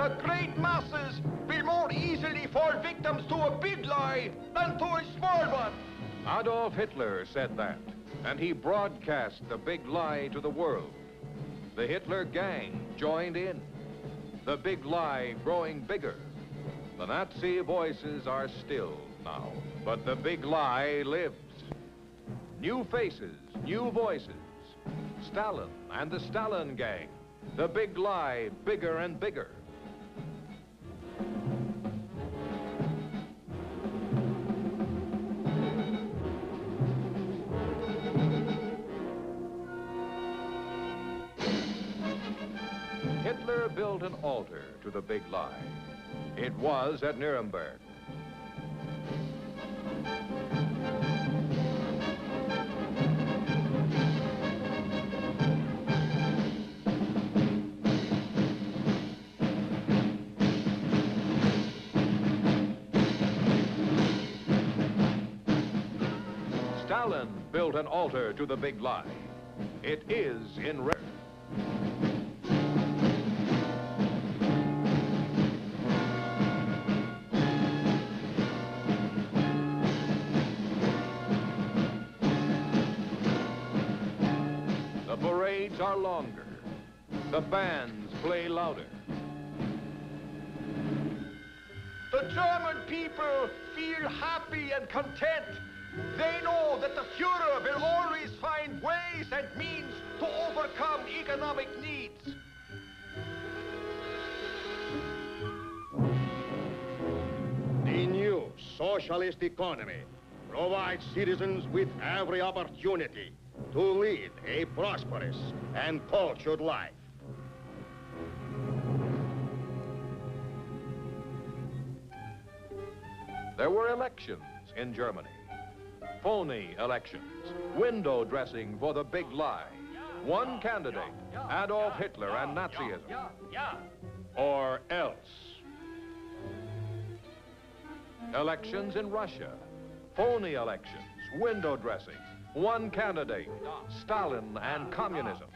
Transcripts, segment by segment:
The great masses will more easily fall victims to a big lie than to a small one. Adolf Hitler said that, and he broadcast the big lie to the world. The Hitler gang joined in. The big lie growing bigger. The Nazi voices are still now, but the big lie lives. New faces, new voices. Stalin and the Stalin gang. The big lie bigger and bigger. Hitler built an altar to the big lie. It was at Nuremberg. Stalin built an altar to the big lie. It is in red. The parades are longer. The bands play louder. The German people feel happy and content. They know that the Führer will always find ways and means to overcome economic needs. The new socialist economy provides citizens with every opportunity to lead a prosperous and cultured life. There were elections in Germany. Phony elections, window dressing for the big lie. One candidate, Adolf Hitler and Nazism. Or else. Elections in Russia, phony elections, window dressing. One candidate, Stalin and communism.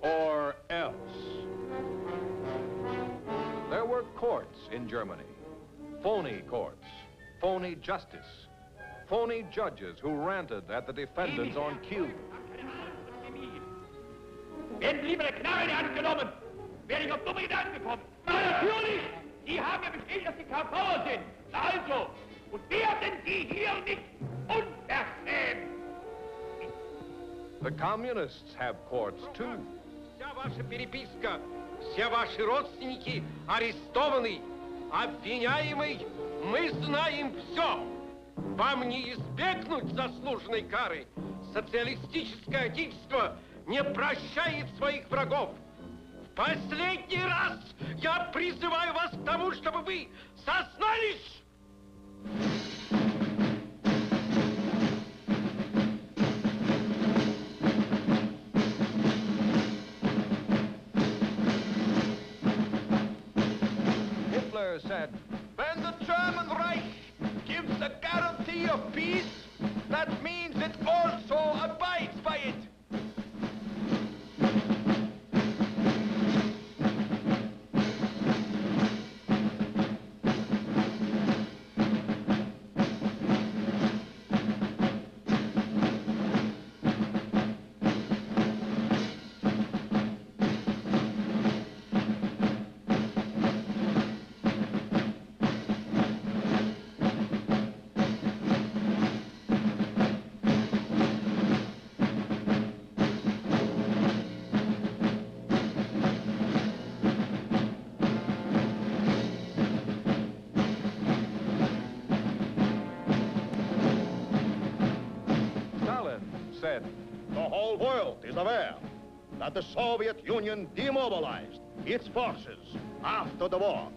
Or else. There were courts in Germany, phony courts. Phony justice, phony judges who ranted at the defendants on cue. Werden lieber Knarren angenommen, wäre ich auf dumme Gedanken gekommen. Natürlich, Sie haben ja bestätigt, dass Sie KV sind. Also, und werden Sie hier nicht unverschämt. The communists have courts too. Вся ваша переписка, все ваши родственники арестованы, обвиняемый. Мы знаем все. Вам не избегнуть заслуженной кары. Социалистическое отечество не прощает своих врагов. В последний раз я призываю вас к тому, чтобы вы сознались. Hitler said, when the German Reich gives a guarantee of peace, that means it also abides by it. said, the whole world is aware that the Soviet Union demobilized its forces after the war.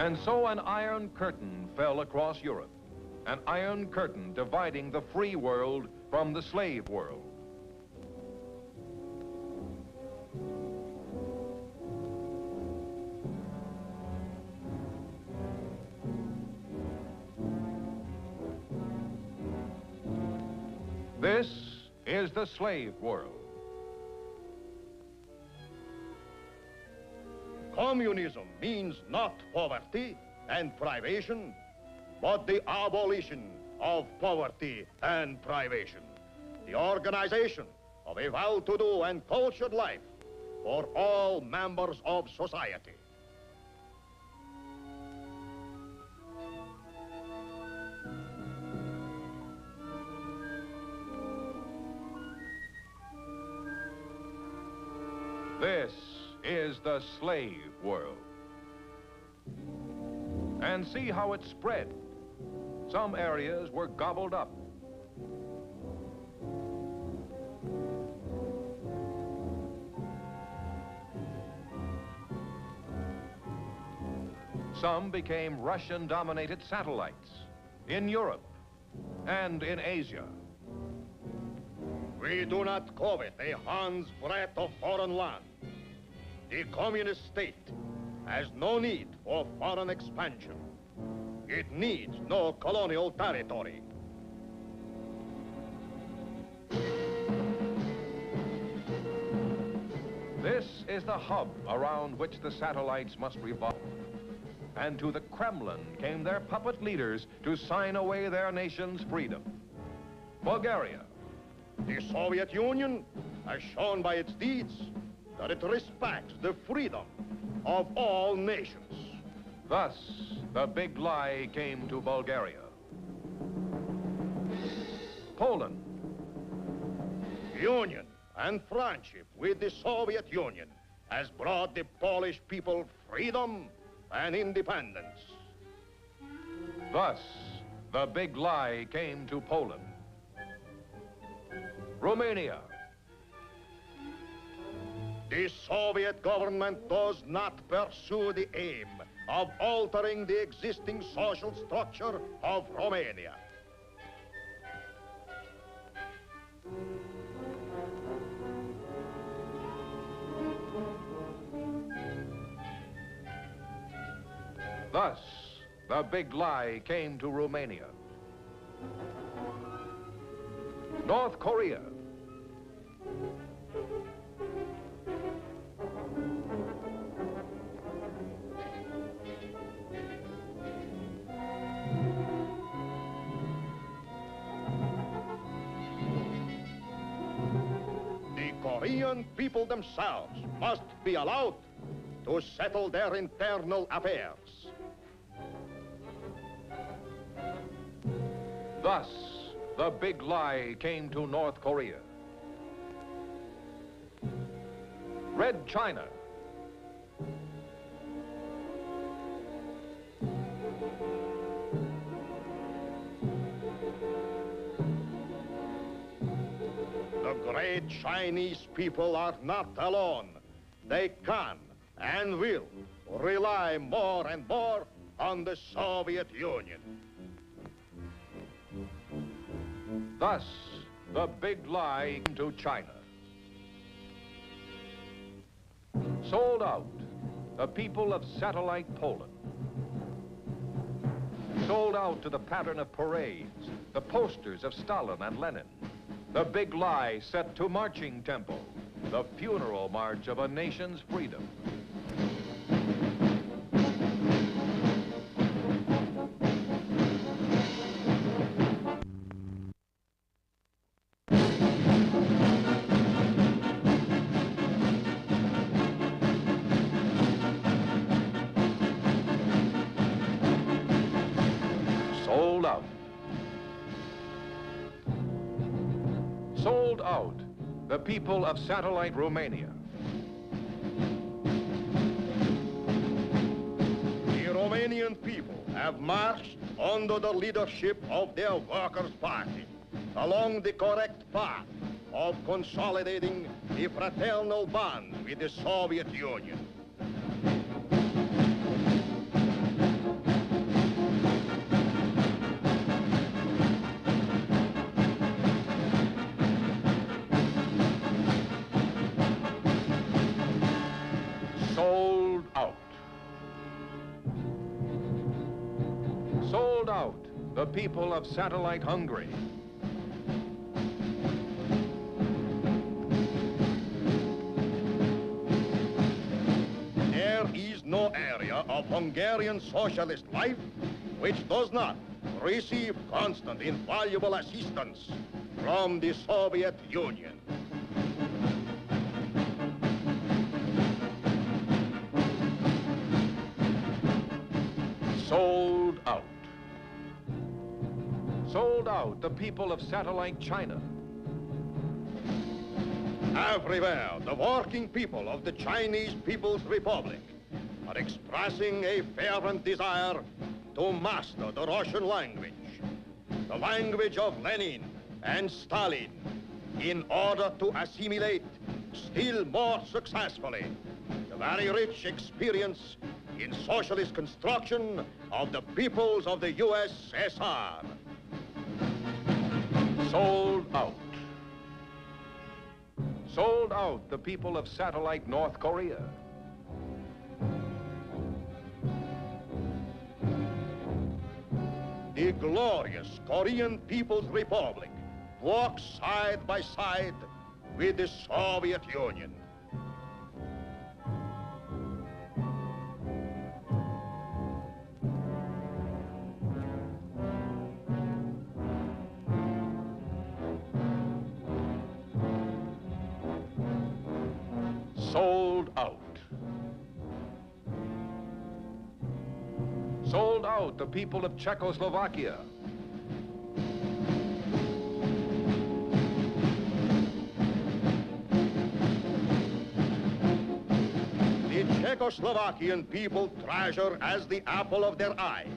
And so an iron curtain fell across Europe, an iron curtain dividing the free world from the slave world. This is the slave world. Communism means not poverty and privation, but the abolition of poverty and privation. The organization of a well-to-do and cultured life for all members of society. This is the slave world. And see how it spread. Some areas were gobbled up. Some became Russian-dominated satellites in Europe and in Asia. We do not covet a hand's breadth of foreign land. The communist state has no need for foreign expansion. It needs no colonial territory. This is the hub around which the satellites must revolve. And to the Kremlin came their puppet leaders to sign away their nation's freedom. Bulgaria. The Soviet Union has shown by its deeds that it respects the freedom of all nations. Thus, the big lie came to Bulgaria. Poland. Union and friendship with the Soviet Union has brought the Polish people freedom and independence. Thus, the big lie came to Poland. Romania. The Soviet government does not pursue the aim of altering the existing social structure of Romania. Thus, the big lie came to Romania. North Korea. The Korean people themselves must be allowed to settle their internal affairs. Thus, the big lie came to North Korea. Red China. The great Chinese people are not alone. They can and will rely more and more on the Soviet Union. Thus, the big lie came to China. Sold out, the people of satellite Poland. Sold out to the pattern of parades, the posters of Stalin and Lenin. The big lie set to marching tempo, the funeral march of a nation's freedom. Sold out. Sold out, the people of satellite Romania. The Romanian people have marched under the leadership of their Workers' Party along the correct path of consolidating the fraternal bond with the Soviet Union. people of satellite Hungary. There is no area of Hungarian socialist life which does not receive constant invaluable assistance from the Soviet Union. Sold out. Sold out, the people of satellite China. Everywhere, the working people of the Chinese People's Republic are expressing a fervent desire to master the Russian language, the language of Lenin and Stalin, in order to assimilate still more successfully the very rich experience in socialist construction of the peoples of the USSR. Sold out. Sold out, the people of satellite North Korea. The glorious Korean People's Republic walks side by side with the Soviet Union. Sold out. Sold out, the people of Czechoslovakia. The Czechoslovakian people treasure as the apple of their eye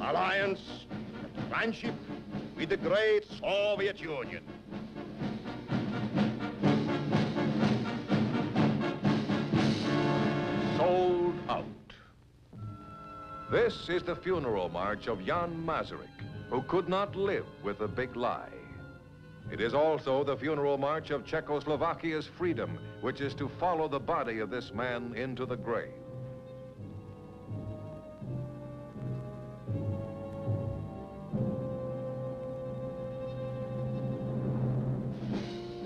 alliance and friendship with the great Soviet Union. Sold out. This is the funeral march of Jan Masaryk, who could not live with the big lie. It is also the funeral march of Czechoslovakia's freedom, which is to follow the body of this man into the grave.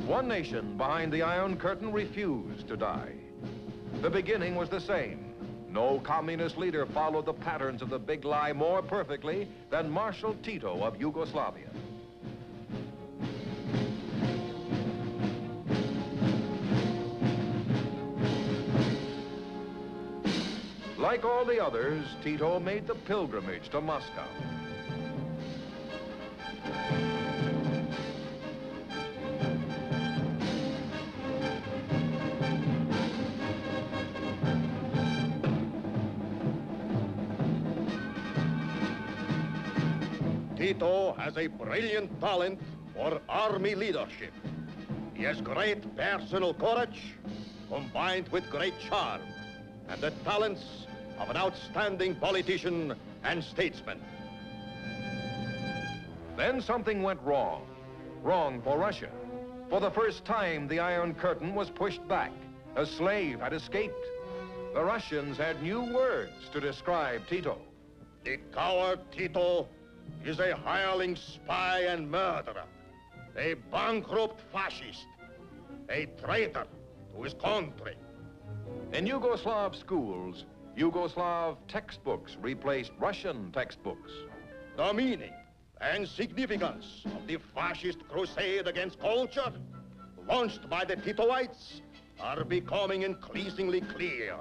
One nation behind the Iron Curtain refused to die. The beginning was the same. No communist leader followed the patterns of the big lie more perfectly than Marshal Tito of Yugoslavia. Like all the others, Tito made the pilgrimage to Moscow. Tito has a brilliant talent for army leadership. He has great personal courage combined with great charm and the talents of an outstanding politician and statesman. Then something went wrong. Wrong for Russia. For the first time, the Iron Curtain was pushed back. A slave had escaped. The Russians had new words to describe Tito. The coward Tito is a hireling spy and murderer, a bankrupt fascist, a traitor to his country. In Yugoslav schools, Yugoslav textbooks replaced Russian textbooks. The meaning and significance of the fascist crusade against culture, launched by the Titoites, are becoming increasingly clear.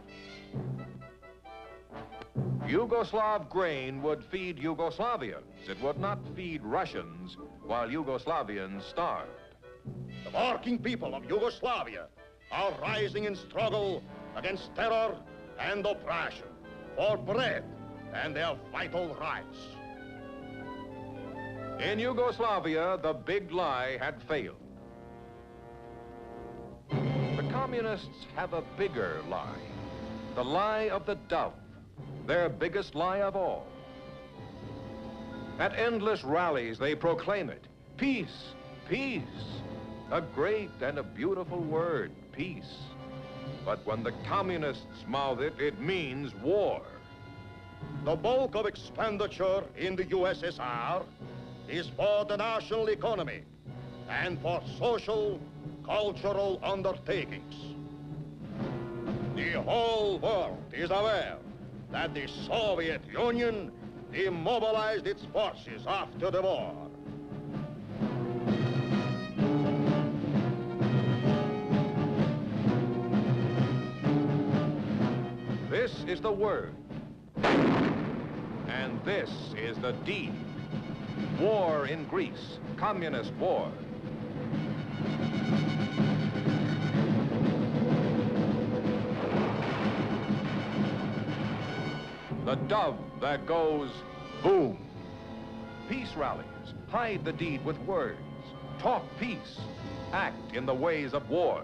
Yugoslav grain would feed Yugoslavians. It would not feed Russians while Yugoslavians starved. The working people of Yugoslavia are rising in struggle against terror and oppression for bread and their vital rights. In Yugoslavia, the big lie had failed. The communists have a bigger lie, the lie of the dove, their biggest lie of all. At endless rallies, they proclaim it. Peace, peace. A great and a beautiful word, peace. But when the communists mouth it, it means war. The bulk of expenditure in the USSR is for the national economy and for social, cultural undertakings. The whole world is aware that the Soviet Union demobilized its forces after the war. This is the word. And this is the deed. War in Greece, communist war. The dove that goes boom. Peace rallies, hide the deed with words. Talk peace, act in the ways of war.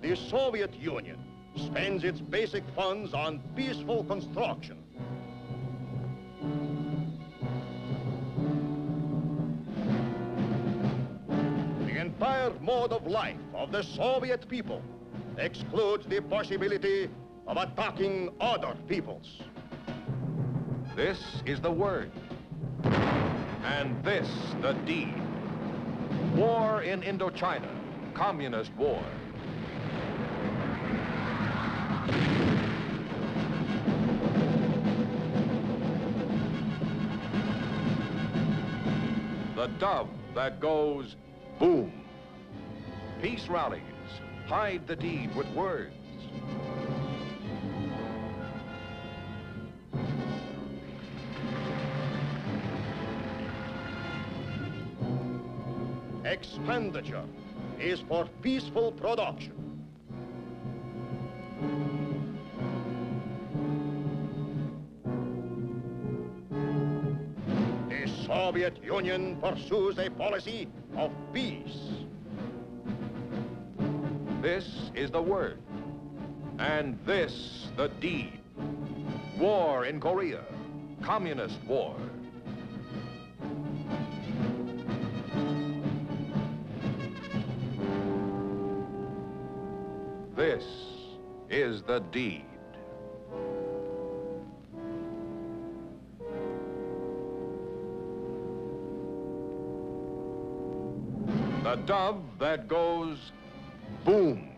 The Soviet Union spends its basic funds on peaceful construction. The entire mode of life of the Soviet people excludes the possibility of attacking other peoples. This is the word. And this the deed. War in Indochina, communist war. The dove that goes boom. Peace rallies, hide the deed with words. Expenditure is for peaceful production. The Soviet Union pursues a policy of peace. This is the word. And this the deed. War in Korea, communist war. This is the deed. The dove that goes boom.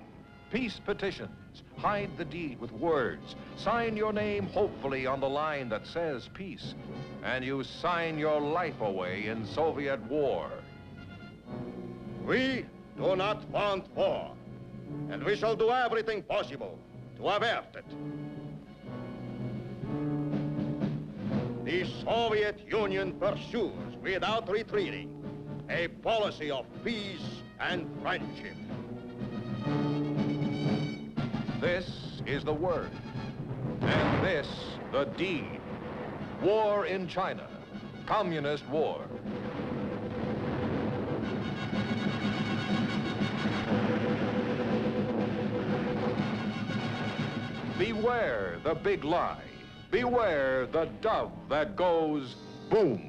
Peace petitions. Hide the deed with words. Sign your name hopefully on the line that says peace. And you sign your life away in Soviet war. We do not want war, and we shall do everything possible to avert it. The Soviet Union pursues, without retreating, a policy of peace and friendship. This is the word, and this the deed. War in China, communist war. Beware the big lie. Beware the dove that goes boom.